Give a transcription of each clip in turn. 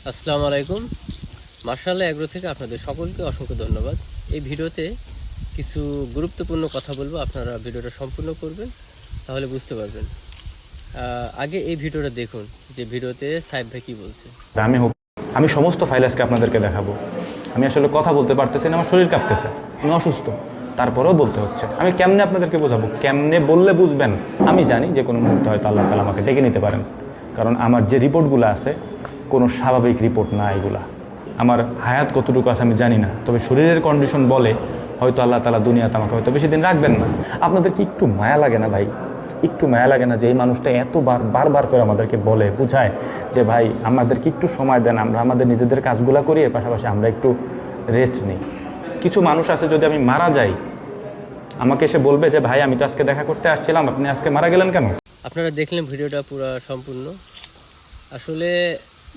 আসসালামু আলাইকুম। মাশাআল্লাহ এগ্রো থেকে আপনাদের সকলকে অসংখ্য ধন্যবাদ। এই ভিডিওতে কিছু গুরুত্বপূর্ণ কথা বলবো, আপনারা ভিডিওটা সম্পূর্ণ করবেন, তাহলে বুঝতে পারবেন। আগে এই ভিডিওটা দেখুন, যে ভিডিওতে সাহেব ভাই কী বলছে। আমি সমস্ত ফাইল আজকে আপনাদেরকে দেখাবো। আমি আসলে কথা বলতে পারতেছি না, আমার শরীর কাঁপতেছে, আমি অসুস্থ, তারপরেও বলতে হচ্ছে। আমি কেমনে আপনাদেরকে বোঝাবো, কেমনে বললে বুঝবেন? আমি জানি যে কোনো মুহূর্তে হয়তো আল্লাহ তাআলা আমাকে ডেকে নিতে পারেন, কারণ আমার যে রিপোর্টগুলো আছে কোনো স্বাভাবিক রিপোর্ট না। এগুলা আমার হায়াত কতটুকু আছে আমি জানি না, তবে শরীরের কন্ডিশন বলে হয়তো আল্লাহ তাআলা দুনিয়াতে আমাকে হয়তো বেশি দিন রাখবেন না। আপনাদের কি একটু মায়া লাগে না ভাই? একটু মায়া লাগে না যে এই মানুষটা বারবার করে আমাদেরকে বলে বুঝায় যে ভাই আমাদেরকে একটু সময় দেন, আমরা আমাদের নিজেদের কাজগুলো করি, এর পাশাপাশি আমরা একটু রেস্ট নিই। কিছু মানুষ আছে, যদি আমি মারা যাই আমাকে এসে বলবে যে ভাই আমি তো আজকে দেখা করতে আসছিলাম, আপনি আজকে মারা গেলেন কেন? আপনারা দেখলেন ভিডিওটা পুরো সম্পূর্ণ। আসলে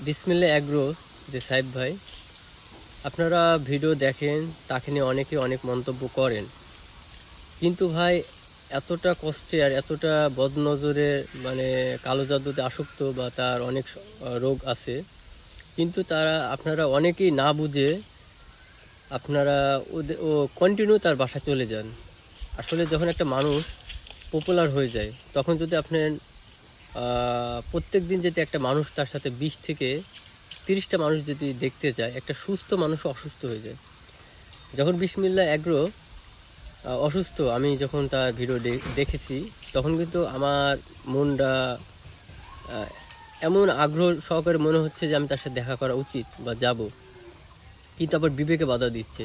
বিসমিল্লাহ এগ্রো যে সাহেব ভাই, আপনারা ভিডিও দেখেন, তাকে নিয়ে অনেকে অনেক মন্তব্য করেন, কিন্তু ভাই এতটা কষ্টে আর এতটা বদনজরের মানে কালো জাদুতে আসক্ত বা তার অনেক রোগ আছে, কিন্তু আপনারা অনেকেই না বুঝে আপনারা ও কন্টিনিউ তার বাসায় চলে যান। আসলে যখন একটা মানুষ পপুলার হয়ে যায়, তখন যদি আপনার প্রত্যেক দিন যদি একটা মানুষ তার সাথে 20 থেকে 30টা মানুষ যদি দেখতে যায়, একটা সুস্থ মানুষও অসুস্থ হয়ে যায়। যখন বিসমিল্লাহ এগ্রো অসুস্থ, আমি যখন তার ভিডিও দেখেছি, তখন কিন্তু আমার মনটা এমন আগ্রহ সহকারে মনে হচ্ছে যে আমি তার সাথে দেখা করা উচিত বা যাব, কিন্তু আবার বিবেকে বাধা দিচ্ছে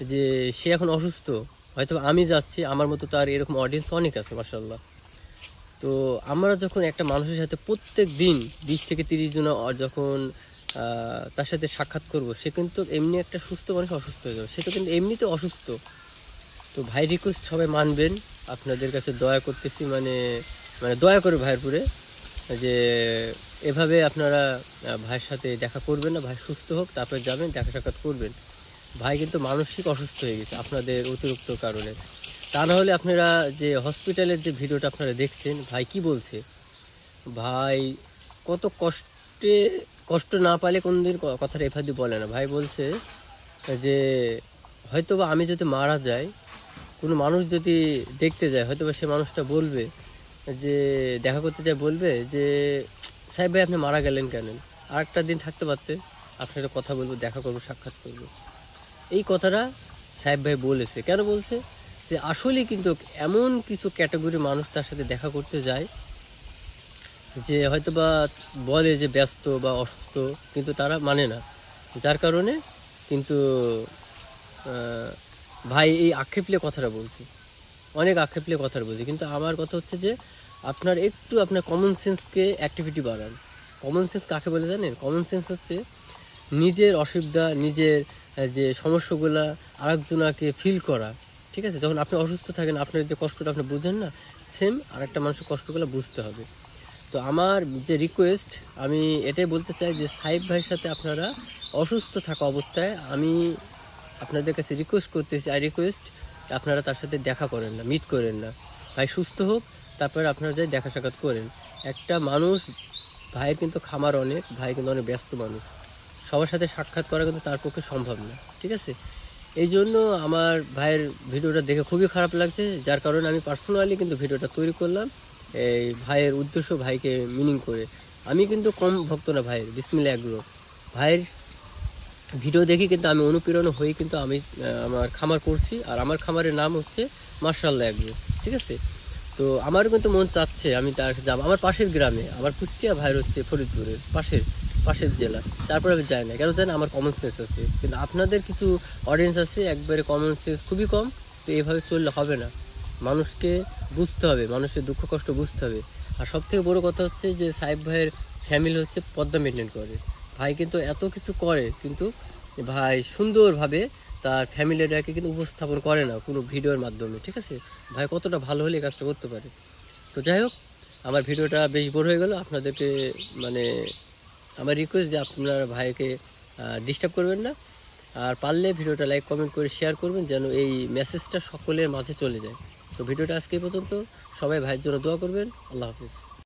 যে সে এখন অসুস্থ, হয়তো আমি যাচ্ছি, আমার মতো তার এরকম অডিয়েন্স অনেক আছে মাশাআল্লাহ। তো আমরা যখন একটা মানুষের সাথে প্রত্যেক দিন 20 থেকে 30 জন যখন তার সাথে সাক্ষাৎ করব, সে কিন্তু এমনি একটা সুস্থ মানুষ অসুস্থ হয়ে যাবে, সে তো কিন্তু এমনিতে অসুস্থ। তো ভাই রিকোয়েস্ট সবাই মানবেন, আপনাদের কাছে দয়া করতেছি, মানে মানে দয়া করে ভাইয়ের পুরে, যে এভাবে আপনারা ভাইয়ের সাথে দেখা করবেন না। ভাই সুস্থ হোক, তারপরে যাবেন, দেখা সাক্ষাৎ করবেন। ভাই কিন্তু মানসিক অসুস্থ হয়ে গেছে আপনাদের অতিরিক্ত কারণে। তা না হলে আপনারা যে হসপিটালের যে ভিডিওটা আপনারা দেখছেন, ভাই কি বলছে, ভাই কত কষ্ট না পালে কোনদিন কথাটা এভাবে বলে না। ভাই বলছে যে হয়তো বা আমি যদি মারা যাই, কোনো মানুষ যদি দেখতে যায়, হয়তো বা সে মানুষটা বলবে যে দেখা করতে যায়, বলবে যে সাহেব ভাই আপনি মারা গেলেন কেন, আর একটা দিন থাকতে পারতে, আপনার কথা বলবো, দেখা করবো, সাক্ষাৎ করবো। এই কথাটা সাহেব ভাই বলেছে। কেন বলছে? যে আসলে কিন্তু এমন কিছু ক্যাটাগরি মানুষ তার সাথে দেখা করতে যায়, যে হয়তো বা বলে যে ব্যস্ত বা অসুস্থ, কিন্তু তারা মানে না, যার কারণে কিন্তু ভাই এই আক্ষেপলে কথাটা বলছে, অনেক আক্ষেপলে কথাটা বলছে। কিন্তু আমার কথা হচ্ছে যে আপনার একটু আপনার কমন সেন্সকে অ্যাক্টিভিটি বাড়ান। কমন সেন্স কাকে বলে জানেন? কমন সেন্স হচ্ছে নিজের অসুবিধা, নিজের যে সমস্যাগুলো আরেকজনকে ফিল করা। ঠিক আছে, যখন আপনি অসুস্থ থাকেন, আপনার যে কষ্টটা আপনি বুঝেন না, সেম আরেকটা মানুষের কষ্টগুলো বুঝতে হবে। তো আমার যে রিকোয়েস্ট, আমি এটাই বলতে চাই যে সাহেব ভাইয়ের সাথে আপনারা অসুস্থ থাকা অবস্থায় আমি আপনাদের কাছে রিকোয়েস্ট করতেছি, রিকোয়েস্ট আপনারা তার সাথে দেখা করেন না, মিট করেন না। ভাই সুস্থ হোক, তারপরে আপনারা যাই দেখা সাক্ষাৎ করেন। একটা মানুষ, ভাইয়ের কিন্তু খামার অনেক, ভাই কিন্তু অনেক ব্যস্ত মানুষ, সবার সাথে সাক্ষাৎ করা কিন্তু তার পক্ষে সম্ভব না। ঠিক আছে, এই জন্য আমার ভাইয়ের ভিডিওটা দেখে খুবই খারাপ লাগছে, যার কারণে আমি পার্সোনালি কিন্তু ভিডিওটা তৈরি করলাম এই ভাইয়ের উদ্দেশ্য, ভাইকে মিনিং করে। আমি কিন্তু কম ভক্ত না ভাইয়ের, বিসমিল্লাহ এগ্রো ভাইয়ের ভিডিও দেখি কিন্তু আমি অনুপ্রেরণা হয়ে কিন্তু আমি আমার খামার করছি, আর আমার খামারের নাম হচ্ছে মাশাআল্লাহ এগ্রো। ঠিক আছে, তো আমারও কিন্তু মন চাচ্ছে আমি তার যাব, আমার পাশের গ্রামে, আমার কুষ্টিয়া, ভাইয়ের হচ্ছে ফরিদপুরের পাশের জেলা, তারপরে আমি যাই না। কেন জানি আমার কমন সেন্স আছে, কিন্তু আপনাদের কিছু অডিয়েন্স আছে একবারে কমন সেন্স খুবই কম। তো এভাবে চললে হবে না, মানুষকে বুঝতে হবে, মানুষের দুঃখ কষ্ট বুঝতে হবে। আর সবথেকে বড় কথা হচ্ছে যে সাহেব ভাইয়ের ফ্যামিলি হচ্ছে পদ্মা মেনটেন করে। ভাই কিন্তু এত কিছু করে, কিন্তু ভাই সুন্দরভাবে তার ফ্যামিলিটাকে কিন্তু উপস্থাপন করে না কোনো ভিডিওর মাধ্যমে। ঠিক আছে, ভাই কতটা ভালো হলে এই কাজটা করতে পারে। তো যাই হোক, আমার ভিডিওটা বেশ বড় হয়ে গেল। আপনাদেরকে মানে আমার রিকোয়েস্ট যে আপনারা ভাইকে ডিস্টার্ব করবেন না, আর পারলে ভিডিওটা লাইক কমেন্ট করে শেয়ার করবেন, যেন এই মেসেজটা সকলের মাঝে চলে যায়। তো ভিডিওটা আজকে এই পর্যন্ত, সবাই ভাইয়ের জন্য দোয়া করবেন। আল্লাহ হাফিজ।